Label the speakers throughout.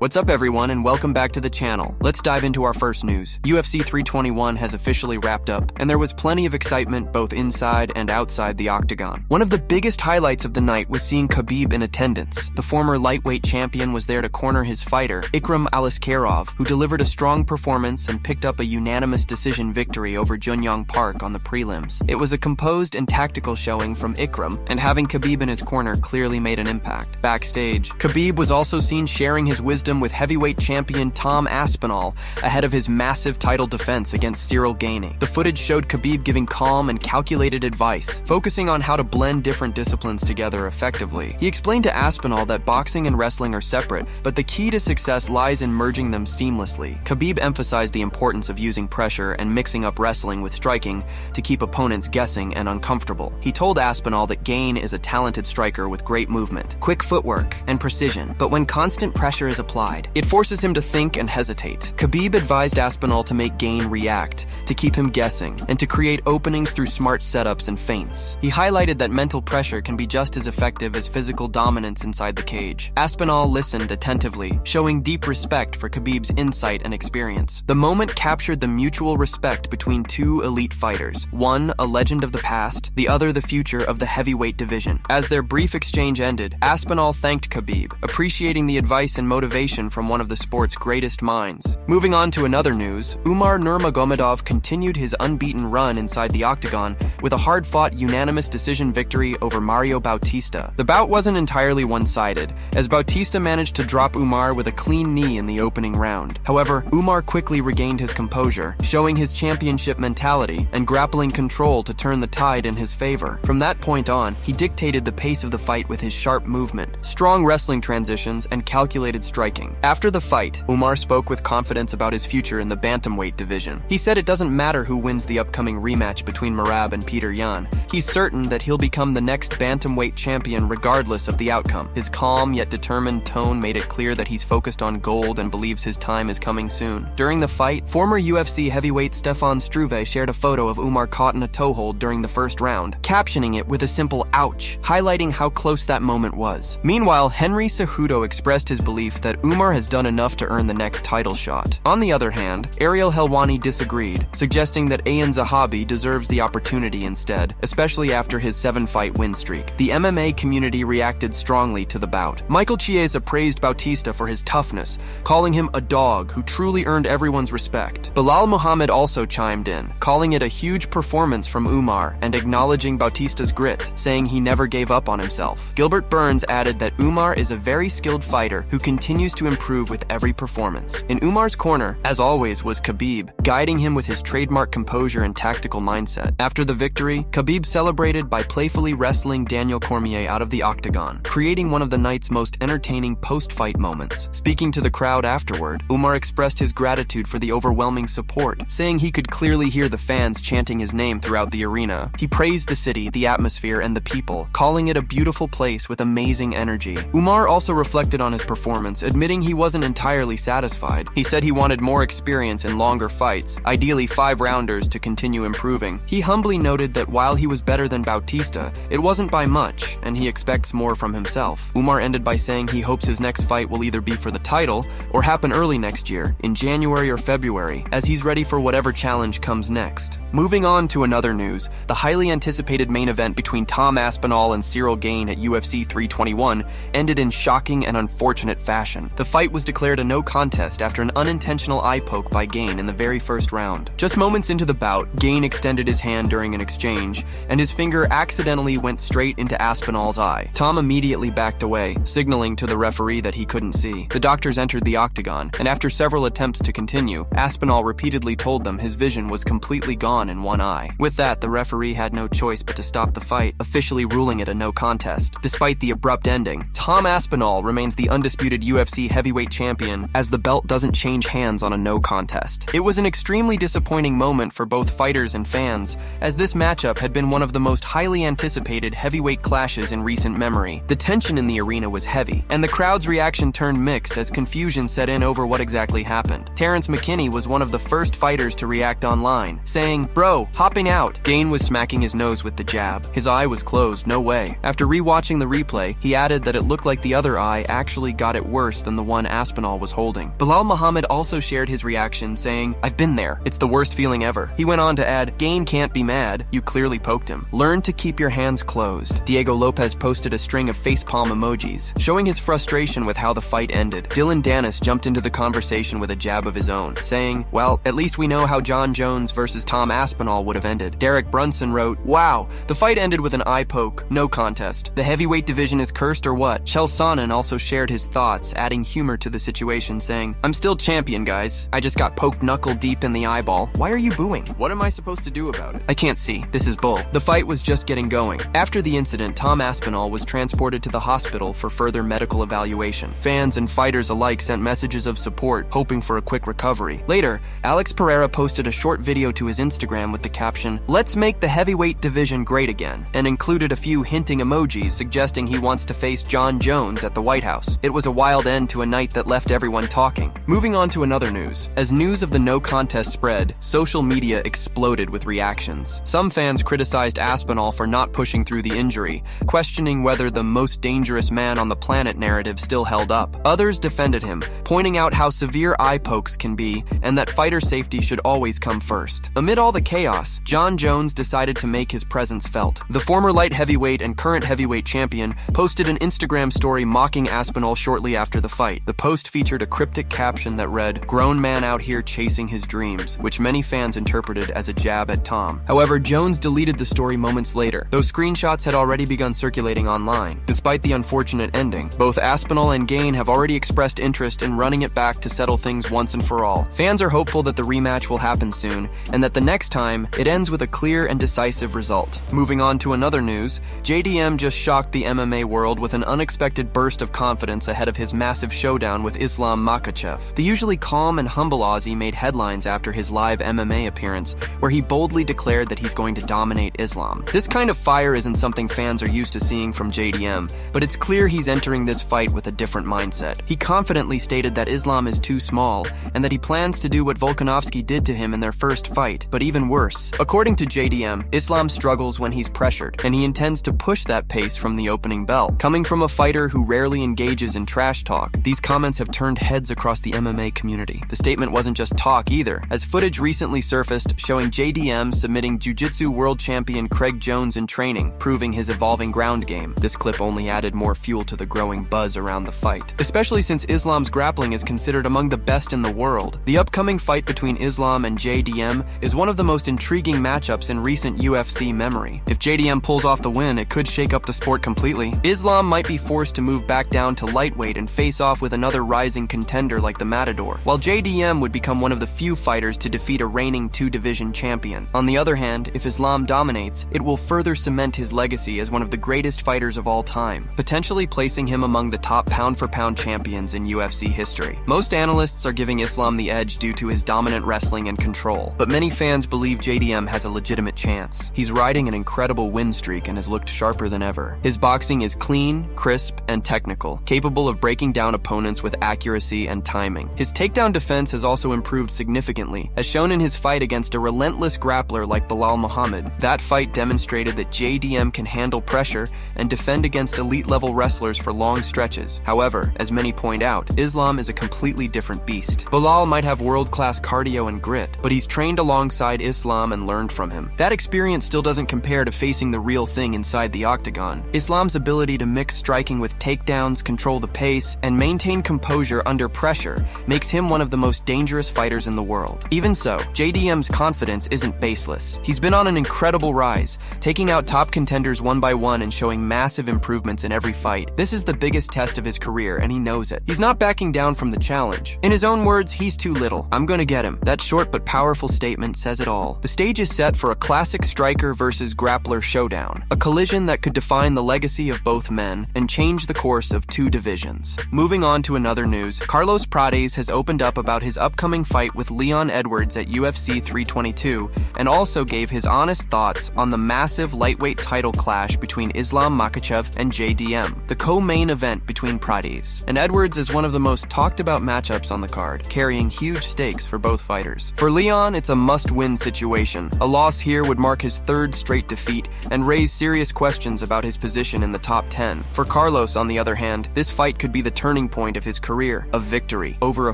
Speaker 1: What's up everyone and welcome back to the channel. Let's dive into our first news. UFC 321 has officially wrapped up, and there was plenty of excitement both inside and outside the octagon. One of the biggest highlights of the night was seeing Khabib in attendance. The former lightweight champion was there to corner his fighter, Ikram Aliskerov, who delivered a strong performance and picked up a unanimous decision victory over Junyong Park on the prelims. It was a composed and tactical showing from Ikram, and having Khabib in his corner clearly made an impact. Backstage, Khabib was also seen sharing his wisdom with heavyweight champion Tom Aspinall ahead of his massive title defense against Ciryl Gane. The footage showed Khabib giving calm and calculated advice, focusing on how to blend different disciplines together effectively. He explained to Aspinall that boxing and wrestling are separate, but the key to success lies in merging them seamlessly. Khabib emphasized the importance of using pressure and mixing up wrestling with striking to keep opponents guessing and uncomfortable. He told Aspinall that Gane is a talented striker with great movement, quick footwork, and precision, but when constant pressure is applied, it forces him to think and hesitate. Khabib advised Aspinall to make Gane react, to keep him guessing, and to create openings through smart setups and feints. He highlighted that mental pressure can be just as effective as physical dominance inside the cage. Aspinall listened attentively, showing deep respect for Khabib's insight and experience. The moment captured the mutual respect between two elite fighters, one a legend of the past, the other the future of the heavyweight division. As their brief exchange ended, Aspinall thanked Khabib, appreciating the advice and motivation from one of the sport's greatest minds. Moving on to another news, Umar Nurmagomedov continued his unbeaten run inside the octagon with a hard-fought unanimous decision victory over Mario Bautista. The bout wasn't entirely one-sided, as Bautista managed to drop Umar with a clean knee in the opening round. However, Umar quickly regained his composure, showing his championship mentality and grappling control to turn the tide in his favor. From that point on, he dictated the pace of the fight with his sharp movement, strong wrestling transitions, and calculated striking. After the fight, Umar spoke with confidence about his future in the bantamweight division. He said it doesn't matter who wins the upcoming rematch between Merab and Peter Yan. He's certain that he'll become the next bantamweight champion regardless of the outcome. His calm yet determined tone made it clear that he's focused on gold and believes his time is coming soon. During the fight, former UFC heavyweight Stefan Struve shared a photo of Umar caught in a toehold during the first round, captioning it with a simple ouch, highlighting how close that moment was. Meanwhile, Henry Cejudo expressed his belief that Umar has done enough to earn the next title shot. On the other hand, Ariel Helwani disagreed, suggesting that Ayan Zahabi deserves the opportunity instead, especially after his 7-fight win streak. The MMA community reacted strongly to the bout. Michael Chiesa praised Bautista for his toughness, calling him a dog who truly earned everyone's respect. Bilal Muhammad also chimed in, calling it a huge performance from Umar and acknowledging Bautista's grit, saying he never gave up on himself. Gilbert Burns added that Umar is a very skilled fighter who continues to improve with every performance. In Umar's corner, as always, was Khabib, guiding him with his trademark composure and tactical mindset. After the victory, Khabib celebrated by playfully wrestling Daniel Cormier out of the octagon, creating one of the night's most entertaining post-fight moments. Speaking to the crowd afterward, Umar expressed his gratitude for the overwhelming support, saying he could clearly hear the fans chanting his name throughout the arena. He praised the city, the atmosphere, and the people, calling it a beautiful place with amazing energy. Umar also reflected on his performance, admitting he wasn't entirely satisfied. He said he wanted more experience in longer fights, ideally 5-rounders to continue improving. He humbly noted that while he was better than Bautista, it wasn't by much, and he expects more from himself. Umar ended by saying he hopes his next fight will either be for the title or happen early next year, in January or February, as he's ready for whatever challenge comes next. Moving on to another news, the highly anticipated main event between Tom Aspinall and Ciryl Gane at UFC 321 ended in shocking and unfortunate fashion. The fight was declared a no contest after an unintentional eye poke by Gane in the very first round. Just moments into the bout, Gane extended his hand during an exchange, and his finger accidentally went straight into Aspinall's eye. Tom immediately backed away, signaling to the referee that he couldn't see. The doctors entered the octagon, and after several attempts to continue, Aspinall repeatedly told them his vision was completely gone in one eye. With that, the referee had no choice but to stop the fight, officially ruling it a no contest. Despite the abrupt ending, Tom Aspinall remains the undisputed UFC heavyweight champion, as the belt doesn't change hands on a no contest. It was an extremely disappointing moment for both fighters and fans, as this matchup had been one of the most highly anticipated heavyweight clashes in recent memory. The tension in the arena was heavy, and the crowd's reaction turned mixed as confusion set in over what exactly happened. Terrence McKinney was one of the first fighters to react online, saying, "Bro, hopping out." Gane was smacking his nose with the jab. His eye was closed, no way. After rewatching the replay, he added that it looked like the other eye actually got it worse than than the one Aspinall was holding. Belal Muhammad also shared his reaction, saying, "I've been there. It's the worst feeling ever." He went on to add, "Gane can't be mad. You clearly poked him. Learn to keep your hands closed." Diego Lopez posted a string of facepalm emojis, showing his frustration with how the fight ended. Dylan Dennis jumped into the conversation with a jab of his own, saying, "Well, at least we know how John Jones versus Tom Aspinall would have ended." Derek Brunson wrote, "Wow, the fight ended with an eye poke. No contest. The heavyweight division is cursed or what?" Chael Sonnen also shared his thoughts, adding humor to the situation, saying, "I'm still champion, guys. I just got poked knuckle deep in the eyeball. Why are you booing? What am I supposed to do about it? I can't see. This is bull." The fight was just getting going. After the incident, Tom Aspinall was transported to the hospital for further medical evaluation. Fans and fighters alike sent messages of support, hoping for a quick recovery. Later, Alex Pereira posted a short video to his Instagram with the caption, "Let's make the heavyweight division great again," and included a few hinting emojis suggesting he wants to face John Jones at the White House. It was a wild end to a night that left everyone talking. Moving on to another news. As news of the no contest spread, social media exploded with reactions. Some fans criticized Aspinall for not pushing through the injury, questioning whether the most dangerous man on the planet narrative still held up. Others defended him, pointing out how severe eye pokes can be and that fighter safety should always come first. Amid all the chaos, John Jones decided to make his presence felt. The former light heavyweight and current heavyweight champion posted an Instagram story mocking Aspinall shortly after the fight. The post featured a cryptic caption that read, "Grown man out here chasing his dreams," which many fans interpreted as a jab at Tom. However, Jones deleted the story moments later, though screenshots had already begun circulating online. Despite the unfortunate ending, both Aspinall and Gane have already expressed interest in running it back to settle things once and for all. Fans are hopeful that the rematch will happen soon, and that the next time, it ends with a clear and decisive result. Moving on to another news, JDM just shocked the MMA world with an unexpected burst of confidence ahead of his massive showdown with Islam Makhachev. The usually calm and humble Aussie made headlines after his live MMA appearance, where he boldly declared that he's going to dominate Islam. This kind of fire isn't something fans are used to seeing from JDM, but it's clear he's entering this fight with a different mindset. He confidently stated that Islam is too small, and that he plans to do what Volkanovski did to him in their first fight, but even worse. According to JDM, Islam struggles when he's pressured, and he intends to push that pace from the opening bell. Coming from a fighter who rarely engages in trash talk, these comments have turned heads across the MMA community. The statement wasn't just talk either, as footage recently surfaced showing JDM submitting Jiu-Jitsu world champion Craig Jones in training, proving his evolving ground game. This clip only added more fuel to the growing buzz around the fight, especially since Islam's grappling is considered among the best in the world. The upcoming fight between Islam and JDM is one of the most intriguing matchups in recent UFC memory. If JDM pulls off the win, it could shake up the sport completely. Islam might be forced to move back down to lightweight and face off with another rising contender like the Matador, while JDM would become one of the few fighters to defeat a reigning two-division champion. On the other hand, if Islam dominates, it will further cement his legacy as one of the greatest fighters of all time, potentially placing him among the top pound-for-pound champions in UFC history. Most analysts are giving Islam the edge due to his dominant wrestling and control, but many fans believe JDM has a legitimate chance. He's riding an incredible win streak and has looked sharper than ever. His boxing is clean, crisp, and technical, capable of breaking down opponents with accuracy and timing. His takedown defense has also improved significantly, as shown in his fight against a relentless grappler like Belal Muhammad. That fight demonstrated that JDM can handle pressure and defend against elite-level wrestlers for long stretches. However, as many point out, Islam is a completely different beast. Belal might have world-class cardio and grit, but he's trained alongside Islam and learned from him. That experience still doesn't compare to facing the real thing inside the octagon. Islam's ability to mix striking with takedowns, control the pace, and maintain composure under pressure makes him one of the most dangerous fighters in the world. Even so, JDM's confidence isn't baseless. He's been on an incredible rise, taking out top contenders one by one and showing massive improvements in every fight. This is the biggest test of his career, and he knows it. He's not backing down from the challenge. In his own words, he's too little. I'm gonna get him. That short but powerful statement says it all. The stage is set for a classic striker versus grappler showdown, a collision that could define the legacy of both men and change the course of two divisions. Moving on to another news, Carlos Prates has opened up about his upcoming fight with Leon Edwards at UFC 322 and also gave his honest thoughts on the massive lightweight title clash between Islam Makhachev and JDM, the co-main event between Prates and Edwards is one of the most talked about matchups on the card, carrying huge stakes for both fighters. For Leon, it's a must-win situation. A loss here would mark his third straight defeat and raise serious questions about his position in the top 10. For Carlos, on the other hand, this fight could be the turning turning point of his career. A victory over a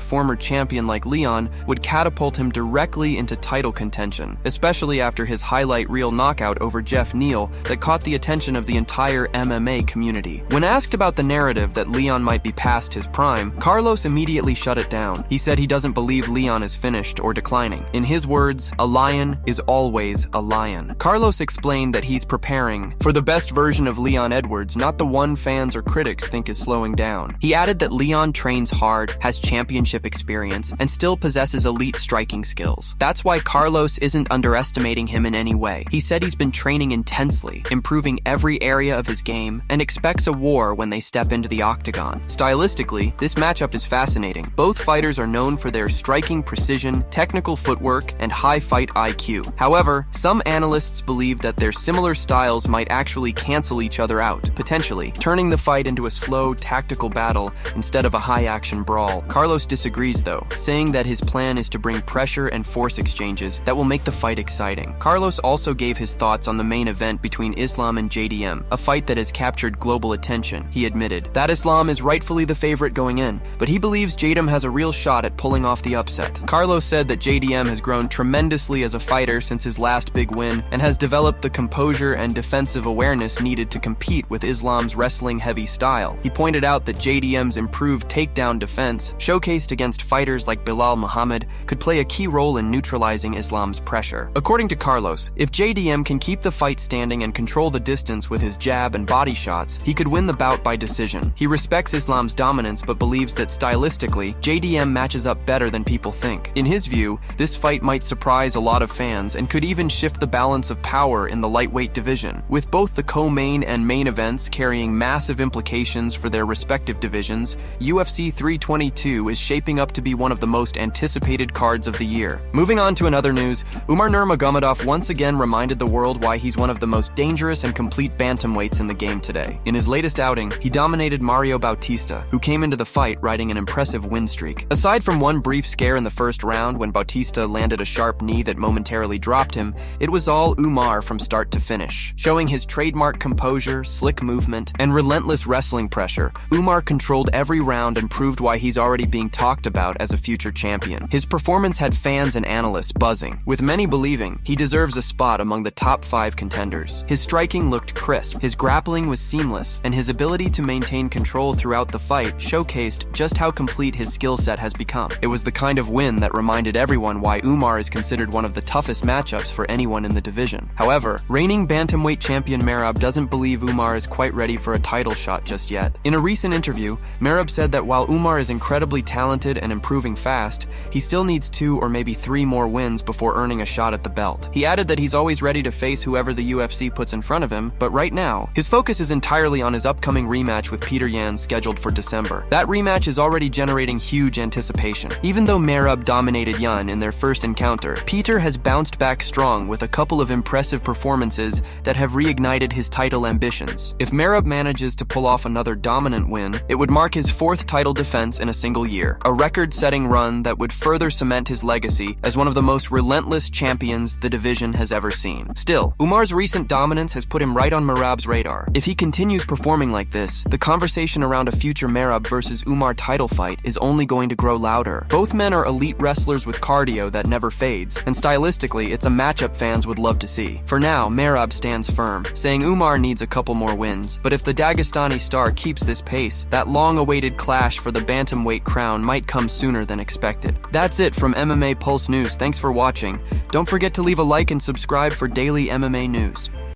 Speaker 1: former champion like Leon would catapult him directly into title contention, especially after his highlight reel knockout over Jeff Neal that caught the attention of the entire MMA community. When asked about the narrative that Leon might be past his prime, Carlos immediately shut it down. He said he doesn't believe Leon is finished or declining. In his words, "A lion is always a lion." Carlos explained that he's preparing for the best version of Leon Edwards, not the one fans or critics think is slowing down. He added that Leon trains hard, has championship experience, and still possesses elite striking skills. That's why Carlos isn't underestimating him in any way. He said he's been training intensely, improving every area of his game, and expects a war when they step into the octagon. Stylistically, this matchup is fascinating. Both fighters are known for their striking precision, technical footwork, and high fight IQ. However, some analysts believe that their similar styles might actually cancel each other out, potentially turning the fight into a slow, tactical battle instead of a high-action brawl. Carlos disagrees, though, saying that his plan is to bring pressure and force exchanges that will make the fight exciting. Carlos also gave his thoughts on the main event between Islam and JDM, a fight that has captured global attention. He admitted that Islam is rightfully the favorite going in, but he believes JDM has a real shot at pulling off the upset. Carlos said that JDM has grown tremendously as a fighter since his last big win and has developed the composure and defensive awareness needed to compete with Islam's wrestling-heavy style. He pointed out that JDM's improved takedown defense, showcased against fighters like Bilal Muhammad, could play a key role in neutralizing Islam's pressure. According to Carlos, if JDM can keep the fight standing and control the distance with his jab and body shots, he could win the bout by decision. He respects Islam's dominance but believes that stylistically, JDM matches up better than people think. In his view, this fight might surprise a lot of fans and could even shift the balance of power in the lightweight division. With both the co-main and main events carrying massive implications for their respective divisions, UFC 322 is shaping up to be one of the most anticipated cards of the year. Moving on to another news, Umar Nurmagomedov once again reminded the world why he's one of the most dangerous and complete bantamweights in the game today. In his latest outing, he dominated Mario Bautista, who came into the fight riding an impressive win streak. Aside from one brief scare in the first round when Bautista landed a sharp knee that momentarily dropped him, it was all Umar from start to finish. Showing his trademark composure, slick movement, and relentless wrestling pressure, Umar controlled every round and proved why he's already being talked about as a future champion. His performance had fans and analysts buzzing, with many believing he deserves a spot among the top 5 contenders. His striking looked crisp, his grappling was seamless, and his ability to maintain control throughout the fight showcased just how complete his skill set has become. It was the kind of win that reminded everyone why Umar is considered one of the toughest matchups for anyone in the division. However, reigning bantamweight champion Merab doesn't believe Umar is quite ready for a title shot just yet. In a recent interview, Merab said that while Umar is incredibly talented and improving fast, he still needs 2 or maybe 3 more wins before earning a shot at the belt. He added that he's always ready to face whoever the UFC puts in front of him, but right now, his focus is entirely on his upcoming rematch with Peter Yan scheduled for December. That rematch is already generating huge anticipation. Even though Merab dominated Yan in their first encounter, Peter has bounced back strong with a couple of impressive performances that have reignited his title ambitions. If Merab manages to pull off another dominant win, it would mark his 4th title defense in a single year, a record-setting run that would further cement his legacy as one of the most relentless champions the division has ever seen. Still, Umar's recent dominance has put him right on Merab's radar. If he continues performing like this, the conversation around a future Merab versus Umar title fight is only going to grow louder. Both men are elite wrestlers with cardio that never fades, and stylistically, it's a matchup fans would love to see. For now, Merab stands firm, saying Umar needs a couple more wins, but if the Dagestani star keeps this pace, that long-awaited clash for the bantamweight crown might come sooner than expected. That's it from MMA Pulse News. Thanks for watching. Don't forget to leave a like and subscribe for daily MMA news.